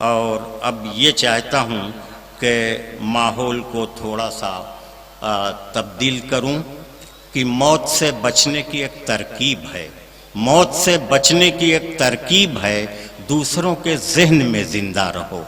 और अब ये चाहता हूँ कि माहौल को थोड़ा सा तब्दील करूँ कि मौत से बचने की एक तरकीब है। मौत से बचने की एक तरकीब है, दूसरों के जहन में जिंदा रहो।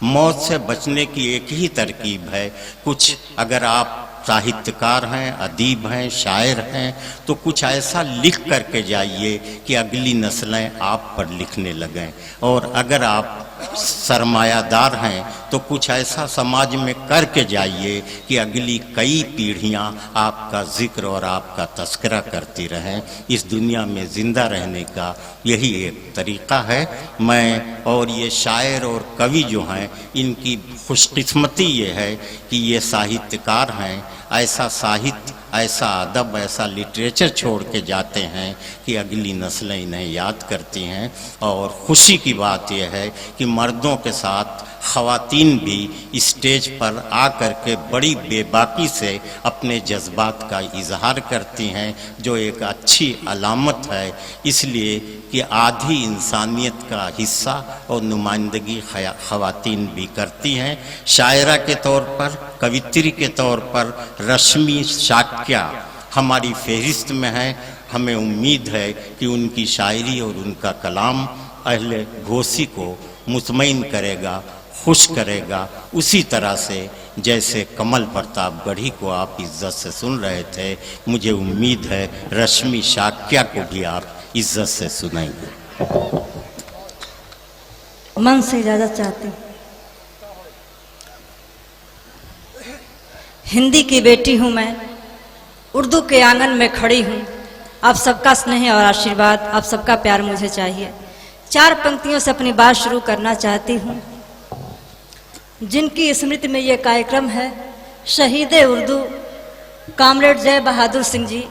मौत से बचने की एक ही तरकीब है। कुछ अगर आप साहित्यकार हैं, अदीब हैं, शायर हैं, तो कुछ ऐसा लिख करके जाइए कि अगली नस्लें आप पर लिखने लगें। और अगर आप सरमायादार हैं तो कुछ ऐसा समाज में करके जाइए कि अगली कई पीढ़ियां आपका जिक्र और आपका तस्करा करती रहें। इस दुनिया में जिंदा रहने का यही एक तरीका है। मैं और ये शायर और कवि जो हैं, इनकी खुशकिस्मती ये है कि ये साहित्यकार हैं। ऐसा साहित्य, ऐसा अदब, ऐसा लिटरेचर छोड़ के जाते हैं कि अगली नस्लें इन्हें याद करती हैं। और खुशी की बात यह है कि मर्दों के साथ ख़वातीन भी स्टेज पर आकर के बड़ी बेबाकी से अपने जज्बात का इजहार करती हैं, जो एक अच्छी अलामत है, इसलिए कि आधी इंसानियत का हिस्सा और नुमाइंदगी ख़वातीन भी करती हैं। शायरा के तौर पर, कवित्री के तौर पर रश्मि शाक्या हमारी फहरिस्त में है। हमें उम्मीद है कि उनकी शायरी और उनका कलाम अहले घोसी को मुतमईन करेगा, खुश करेगा, उसी तरह से जैसे कमल प्रतापगढ़ी को आप इज्जत से सुन रहे थे। मुझे उम्मीद है रश्मि शाक्या को भी आप इज्जत से सुनाएंगे। मन से इजाजत चाहती हूँ। हिंदी की बेटी हूँ मैं, उर्दू के आंगन में खड़ी हूँ। आप सबका स्नेह और आशीर्वाद, आप सबका प्यार मुझे चाहिए। 4 पंक्तियों से अपनी बात शुरू करना चाहती हूँ। जिनकी स्मृति में ये कार्यक्रम है, शहीद उर्दू कामरेड जय बहादुर सिंह जी,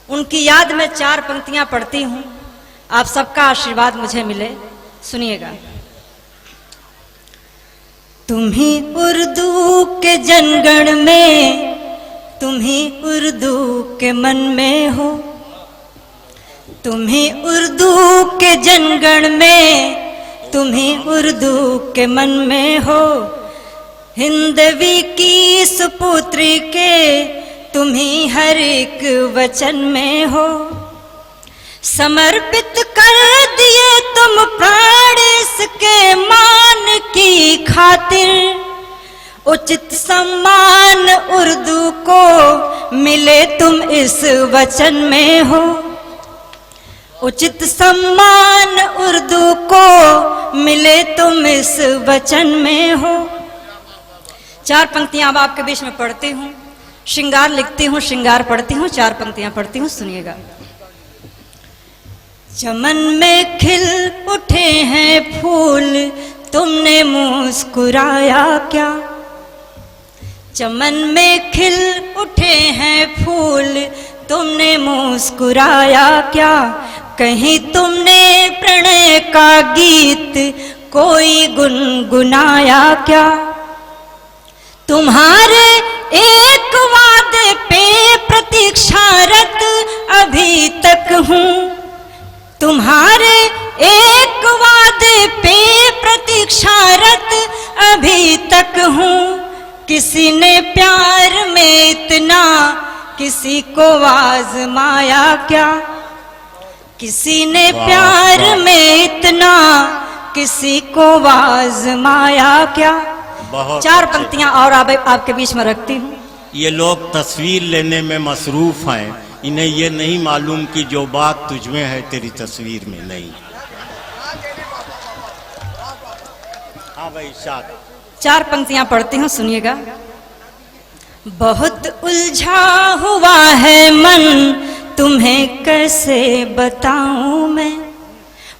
उनकी याद में 4 पंक्तियाँ पढ़ती हूँ। आप सबका आशीर्वाद मुझे मिले, सुनिएगा। तुम ही उर्दू के जनगण में, तुम ही उर्दू के मन में हो। तुम ही उर्दू के जनगण में, तुम ही उर्दू के मन में हो। हिंदवी की सुपुत्री के तुम ही हर एक वचन में हो। समर्पित कर दिए तुम प्राण इसके मान की खातिर। उचित सम्मान उर्दू को मिले तुम इस वचन में हो। उचित सम्मान उर्दू को मिले तुम इस वचन में हो। 4 पंक्तियां अब आपके बीच में पढ़ती हूँ। श्रृंगार लिखती हूँ, श्रृंगार पढ़ती हूँ, 4 पंक्तियां पढ़ती हूँ, सुनिएगा। चमन में खिल उठे हैं फूल, तुमने मुस्कुराया क्या। चमन में खिल उठे हैं फूल, तुमने मुस्कुराया क्या। कहीं तुमने प्रणय का गीत कोई गुनगुनाया क्या। तुम्हारे एक वादे पे प्रतीक्षारत अभी तक हूँ। तुम्हारे एक वादे पे प्रतीक्षारत अभी तक हूँ। किसी ने प्यार में इतना किसी को आजमाया क्या। किसी ने प्यार में इतना किसी को आजमाया क्या। 4 पंक्तियां और आपके बीच में रखती हूँ। ये लोग तस्वीर लेने में मसरूफ हैं, इन्हें ये नहीं मालूम कि जो बात तुझमें है तेरी तस्वीर में नहीं। हाँ भाई, 4 पंक्तियां पढ़ती हूँ, सुनिएगा। बहुत उलझा हुआ है मन, तुम्हें कैसे बताऊं मैं।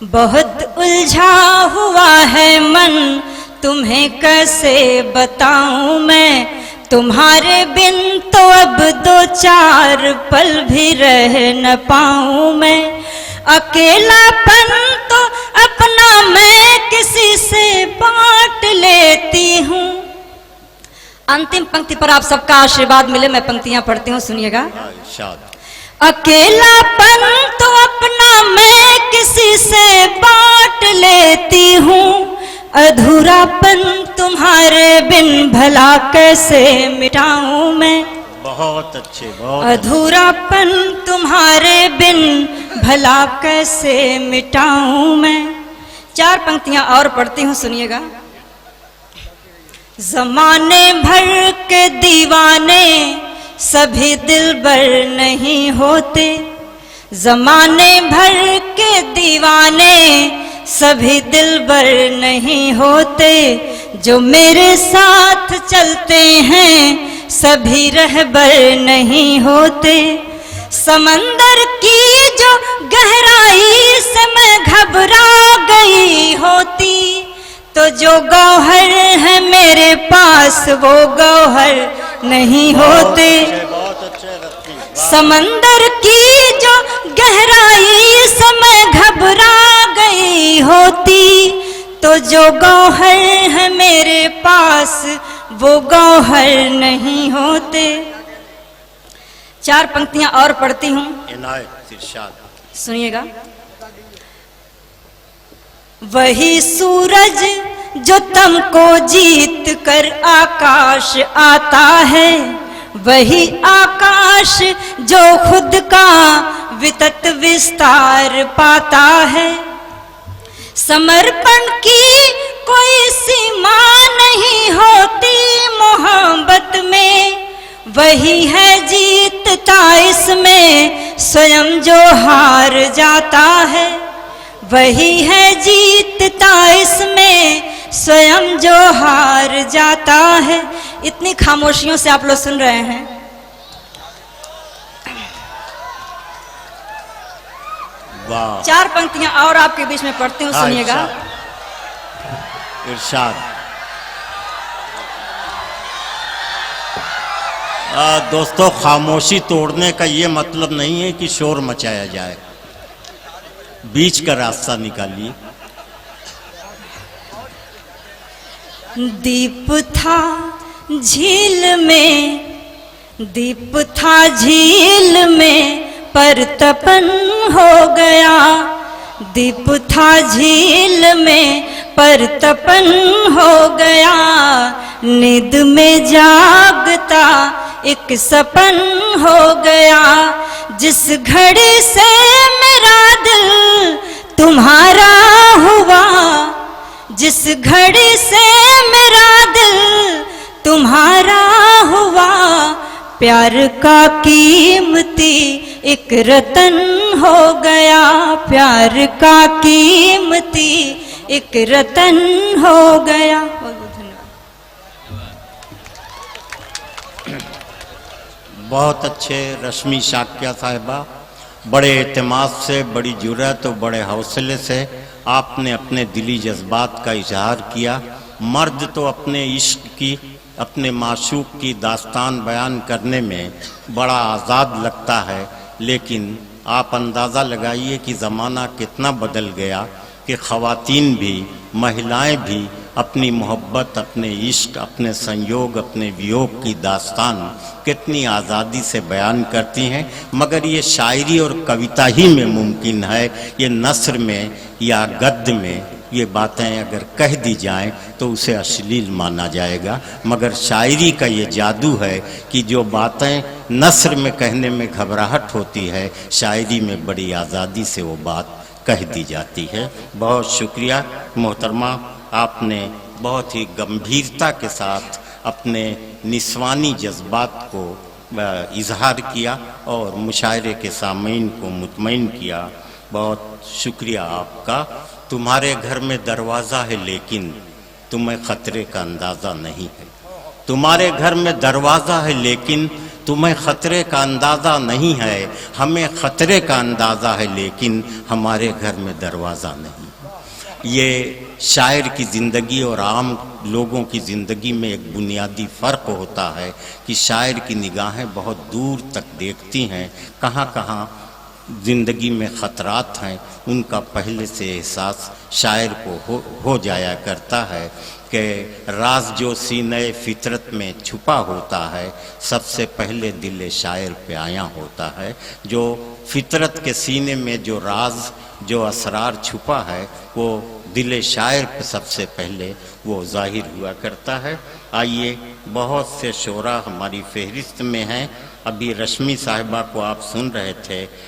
बहुत उलझा हुआ है मन, तुम्हें कैसे बताऊं मैं। तुम्हारे बिन तो अब 2-4 पल भी रह न पाऊं मैं। अकेलापन तो अपना मैं किसी से बांट लेती हूँ। अंतिम पंक्ति पर आप सबका आशीर्वाद मिले, मैं पंक्तियां पढ़ती हूँ, सुनिएगा। अकेलापन तो अपना मैं किसी से बांट लेती हूँ। अधूरापन तुम्हारे बिन भला कैसे मिटाऊं मैं। बहुत अच्छे, बहुत अधूरापन तुम्हारे बिन भला कैसे मिटाऊं मैं। 4 पंक्तियां और पढ़ती हूं, सुनिएगा। जमाने भर के दीवाने सभी दिलबर नहीं होते। जमाने भर के दीवाने सभी दिलबर नहीं होते। जो मेरे साथ चलते हैं सभी रहबर नहीं होते। समंदर की जो गहराई से मैं घबरा गई होती, तो जो गौहर है मेरे पास वो गौहर नहीं होते। बहुत अच्छे रत्ती। समंदर की जो गहराई से मैं घबरा गई होती, तो जो गौहर है मेरे पास वो गौहर नहीं होते। 4 पंक्तियां और पढ़ती हूं, इनायत इरशाद। सुनिएगा। वही सूरज जो तुमको जीत कर आकाश आता है, वही आकाश जो खुद का वितत विस्तार पाता है। समर्पण की कोई सीमा नहीं होती मोहब्बत में, वही है जीतता इसमें स्वयं जो हार जाता है। वही है जीतता इसमें स्वयं जो हार जाता है। इतनी खामोशियों से आप लोग सुन रहे हैं। वाह। 4 पंक्तियां और आपके बीच में पढ़ती हूँ, सुनिएगा। इरशाद। दोस्तों, खामोशी तोड़ने का ये मतलब नहीं है कि शोर मचाया जाए, बीच का रास्ता निकालिए। दीप था झील में, दीप था झील में पर तपन हो गया। दीप था झील में पर तपन हो गया। नींद में जागता एक सपन हो गया। जिस घड़ी से मेरा दिल तुम्हारा हुआ, जिस घड़ी से मेरा दिल तुम्हारा हुआ, प्यार का कीमती एक रतन हो गया। प्यार का कीमती एक रतन हो गया। बहुत बहुत धन्यवाद। बहुत अच्छे रश्मि शाक्या साहिबा, बड़े एतमाद से, बड़ी जुर्रत और बड़े हौसले से आपने अपने दिली जज्बात का इजहार किया। मर्द तो अपने इश्क की, अपने माशूक की दास्तान बयान करने में बड़ा आज़ाद लगता है, लेकिन आप अंदाज़ा लगाइए कि ज़माना कितना बदल गया कि ख़वातीन भी, महिलाएं भी अपनी मोहब्बत, अपने इश्क, अपने संयोग, अपने वियोग की दास्तान कितनी आज़ादी से बयान करती हैं। मगर ये शायरी और कविता ही में मुमकिन है। ये नस्र में या गद्य में ये बातें अगर कह दी जाएं तो उसे अश्लील माना जाएगा। मगर शायरी का ये जादू है कि जो बातें नस्र में कहने में घबराहट होती है, शायरी में बड़ी आज़ादी से वो बात कह दी जाती है। बहुत शुक्रिया मोहतरमा, आपने बहुत ही गंभीरता के साथ अपने निस्वानी जज्बात को इजहार किया और मुशायरे के सामीन को मुतमईन किया। बहुत शुक्रिया आपका। तुम्हारे घर में दरवाज़ा है लेकिन तुम्हें ख़तरे का अंदाज़ा नहीं है। तुम्हारे घर में दरवाज़ा है लेकिन तुम्हें ख़तरे का अंदाज़ा नहीं है। हमें ख़तरे का अंदाज़ा है लेकिन हमारे घर में दरवाज़ा नहीं। ये शायर की ज़िंदगी और आम लोगों की ज़िंदगी में एक बुनियादी फ़र्क होता है कि शायर की निगाहें बहुत दूर तक देखती हैं। कहाँ कहाँ ज़िंदगी में ख़तरात हैं उनका पहले से एहसास शायर को हो जाया करता है कि राज जो सीने फितरत में छुपा होता है सबसे पहले दिल शायर पे आया होता है। जो फितरत के सीने में जो राज जो असरार छुपा है वो दिल शायर पे सबसे पहले वो जाहिर हुआ करता है। आइए, बहुत से शोरा हमारी फहरिस्त में हैं। अभी रश्मि साहिबा को आप सुन रहे थे,